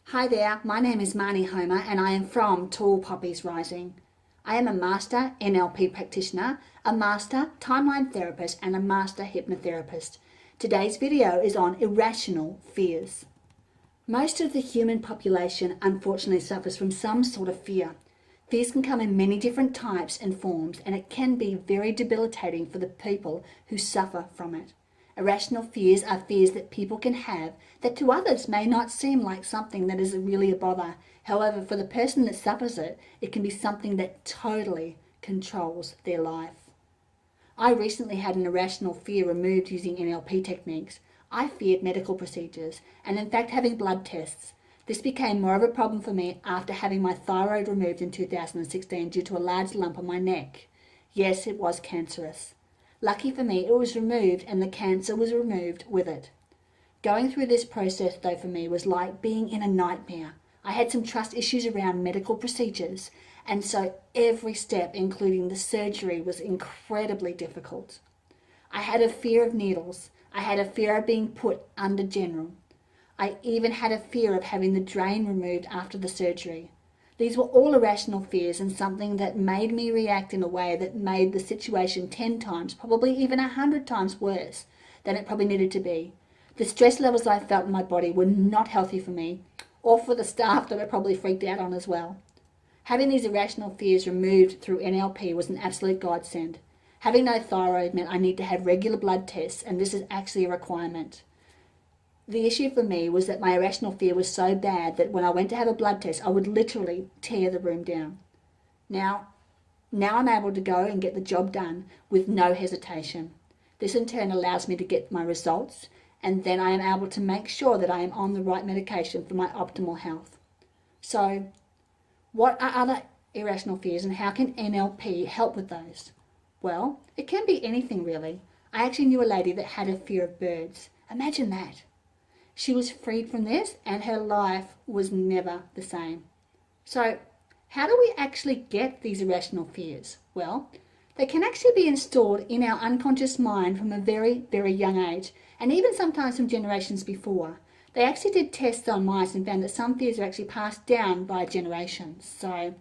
Hi there, my name is Marnie Homer and I am from Tall Poppies Rising. I am a Master NLP practitioner, a Master Timeline Therapist and a Master Hypnotherapist. Today's video is on irrational fears. Most of the human population unfortunately suffers from some sort of fear. Fears can come in many different types and forms, and it can be very debilitating for the people who suffer from it. Irrational fears are fears that people can have that to others may not seem like something that is really a bother. However, for the person that suffers it, it can be something that totally controls their life. I recently had an irrational fear removed using NLP techniques. I feared medical procedures and in fact having blood tests. This became more of a problem for me after having my thyroid removed in 2016 due to a large lump on my neck. Yes, it was cancerous. Lucky for me, it was removed and the cancer was removed with it. Going through this process, though, for me was like being in a nightmare. I had some trust issues around medical procedures, and so every step, including the surgery, was incredibly difficult. I had a fear of needles. I had a fear of being put under general. I even had a fear of having the drain removed after the surgery. These were all irrational fears and something that made me react in a way that made the situation 10 times, probably even 100 times worse than it probably needed to be. The stress levels I felt in my body were not healthy for me, or for the staff that I probably freaked out on as well. Having these irrational fears removed through NLP was an absolute godsend. Having no thyroid meant I need to have regular blood tests, and this is actually a requirement. The issue for me was that my irrational fear was so bad that when I went to have a blood test, I would literally tear the room down. Now I'm able to go and get the job done with no hesitation. This in turn allows me to get my results, and then I am able to make sure that I am on the right medication for my optimal health. So, what are other irrational fears and how can NLP help with those? Well, it can be anything really. I actually knew a lady that had a fear of birds. Imagine that. She was freed from this and her life was never the same. So, how do we actually get these irrational fears? Well, they can actually be installed in our unconscious mind from a very, very young age, and even sometimes from generations before. They actually did tests on mice and found that some fears are actually passed down by generations. So,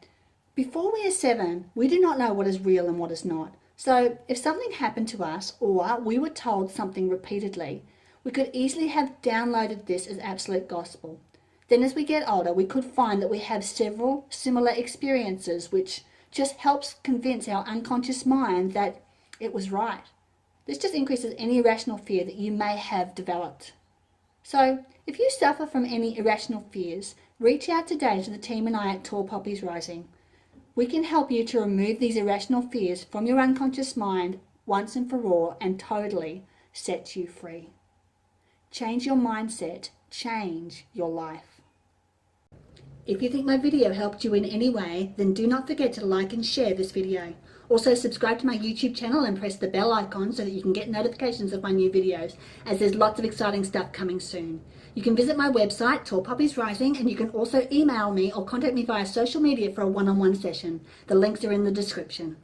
before we are 7, we do not know what is real and what is not. So, if something happened to us or we were told something repeatedly, we could easily have downloaded this as absolute gospel. Then as we get older, we could find that we have several similar experiences, which just helps convince our unconscious mind that it was right. This just increases any irrational fear that you may have developed. So, if you suffer from any irrational fears, reach out today to the team and I at Tall Poppies Rising. We can help you to remove these irrational fears from your unconscious mind once and for all and totally set you free. Change your mindset, change your life. If you think my video helped you in any way, then do not forget to like and share this video. Also subscribe to my YouTube channel and press the bell icon so that you can get notifications of my new videos, as there's lots of exciting stuff coming soon. You can visit my website, Tall Poppies Rising, and you can also email me or contact me via social media for a one-on-one session. The links are in the description.